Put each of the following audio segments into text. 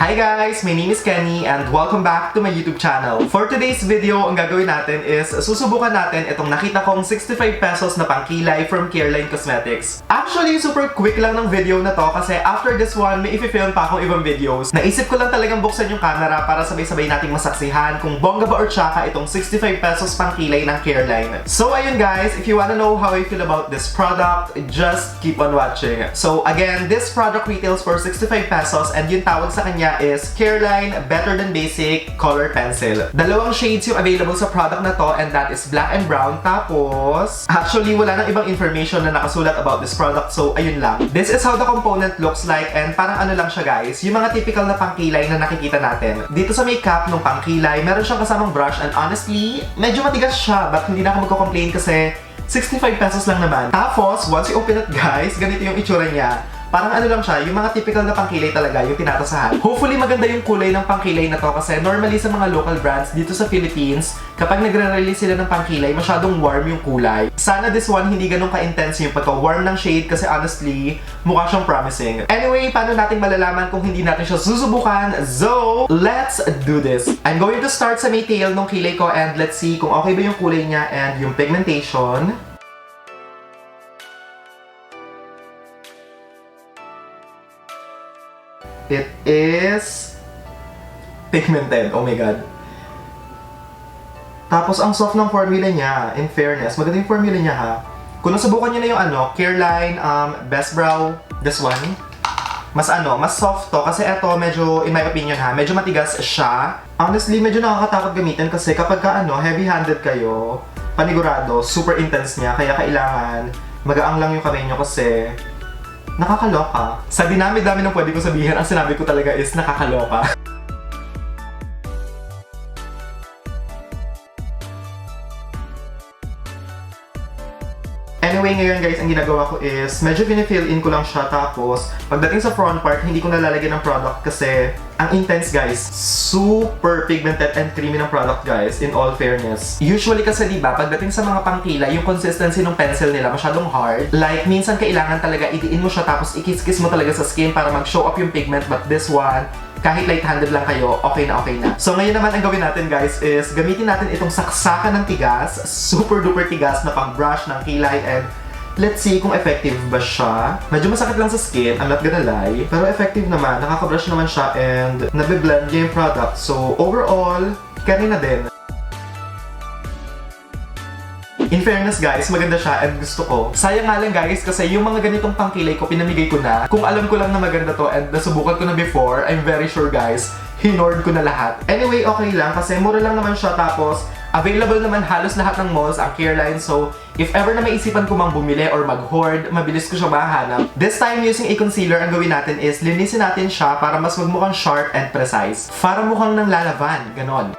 Hi guys! My name is Kenny and welcome back to my YouTube channel. For today's video, ang gagawin natin is susubukan natin itong nakita kong 65 pesos na pangkilay from CARELINE Cosmetics. Actually, super quick lang ng video na to kasi after this one, may i-film pa akong ibang videos. Naisip ko lang talagang buksan yung camera para sabay-sabay nating masaksihan kung bongga ba or tsaka itong 65 pesos pangkilay ng CARELINE. So ayun guys, if you wanna know how I feel about this product, just keep on watching. So again, this product retails for 65 pesos and yung tawag sa kanya is CARELINE Better Than Basic Color Pencil. Dalawang shades yung available sa product na to and that is black and brown. Tapos, actually wala nang ibang information na nakasulat about this product so ayun lang. This is how the component looks like and parang ano lang siya guys, yung mga typical na pangkilay na nakikita natin. Dito sa may cap ng pangkilay, meron siyang kasamang brush and honestly, medyo matigas siya but hindi na ako magko-complain kasi 65 pesos lang naman. Tapos, once you open it guys, ganito yung itsura niya. Parang ano lang siya, yung mga typical na pangkilay talaga, yung tinatasahan. Hopefully maganda yung kulay ng pangkilay na to kasi normally sa mga local brands dito sa Philippines, kapag nagre-release sila ng pangkilay, masyadong warm yung kulay. Sana this one hindi ganun ka-intense yung pagka-warm ng shade kasi honestly, mukha siyang promising. Anyway, paano natin malalaman kung hindi natin siya susubukan? So, let's do this! I'm going to start sa may tail ng kilay ko and let's see kung okay ba yung kulay niya and yung pigmentation. It is pigmented. Oh my god. Tapos ang soft ng formula niya, in fairness, maganda yung formula niya ha. Kung nasubukan niyo na yung CARELINE Best Brow, this one, mas soft to kasi eto medyo, in my opinion ha, medyo matigas siya. Honestly, medyo nakakatakot gamitin kasi kapag heavy-handed kayo, panigurado, super intense niya, kaya kailangan magaang lang yung kamay niyo kasi nakakaloka. Sa dinami-dami ng pwede ko sabihin, ang sinabi ko talaga is nakakaloka. Anyway, ngayon guys, ang ginagawa ko is medyo pinifill in ko lang siya tapos pagdating sa front part, hindi ko nalalagyan ng product kasi ang intense guys. Super pigmented and creamy ng product guys, in all fairness. Usually kasi diba, pagdating sa mga pangkilay, yung consistency ng pencil nila masyadong hard. Like, minsan kailangan talaga idiin mo siya tapos ikis-kis mo talaga sa skin para mag-show up yung pigment. But this one, kahit light-handed lang kayo, okay na okay na. So ngayon naman ang gawin natin guys is gamitin natin itong saksakan ng tigas, super duper tigas na pang-brush ng kilay and let's see kung effective ba siya. Medyo masakit lang sa skin, I'm not gonna lie. Pero effective naman, nakaka-brush naman siya and nabe-blend niya yung product. So overall, carry na din. In fairness guys, maganda siya and gusto ko. Sayang nga lang guys kasi yung mga ganitong pangkilay ko pinamigay ko na. Kung alam ko lang na maganda to and nasubukan ko na before, I'm very sure guys, hinord ko na lahat. Anyway, okay lang kasi mura lang naman siya tapos available naman halos lahat ng malls ang CARELINE. So, if ever na maisipan ko mang bumili or mag-hoard, mabilis ko siya mahanap. This time, using a concealer, ang gawin natin is linisin natin siya para mas magmukhang sharp and precise. Para mukhang nang lalaban, ganon.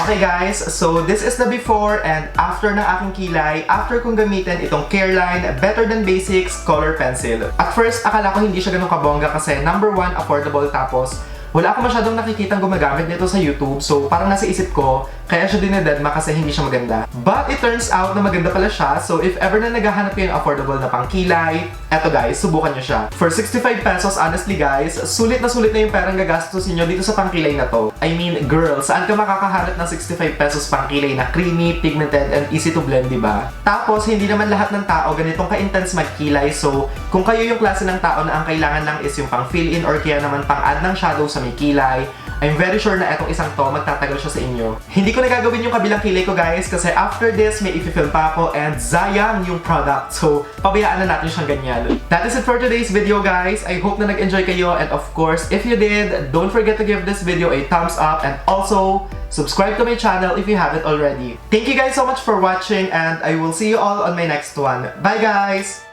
Okay guys, so this is the before and after ng aking kilay after kong gamitin itong CARELINE Better Than Basics Color Pencil. At first, akala ko hindi siya ganun kabongga kasi number one, affordable tapos wala ako masyadong nakikitang gumagamit nito sa YouTube so parang nasa isip ko, kaya siya dinededma kasi hindi siya maganda. But it turns out na maganda pala siya so if ever na naghahanap kayo ng affordable na pangkilay, eto guys, subukan nyo siya. For 65 pesos, honestly guys, sulit na yung perang gagastusin nyo dito sa pangkilay na to. I mean, girl, saan ka makakahanap ng 65 pesos pangkilay na creamy, pigmented, and easy to blend, diba? Tapos, hindi naman lahat ng tao ganitong ka-intense magkilay so kung kayo yung klase ng tao na ang kailangan lang is yung pang fill-in or kaya naman pang-add ng shadow sa may kilay, I'm very sure na etong isang to magtatagal siya sa inyo. Hindi ko na gagawin yung kabilang kilay ko guys kasi after this may i-film pa ako and sayang yung product so pabayaan na natin siyang ganyan. That is it for today's video guys. I hope na nag-enjoy kayo and of course if you did, don't forget to give this video a thumbs up and also subscribe to my channel if you haven't already. Thank you guys so much for watching and I will see you all on my next one. Bye guys!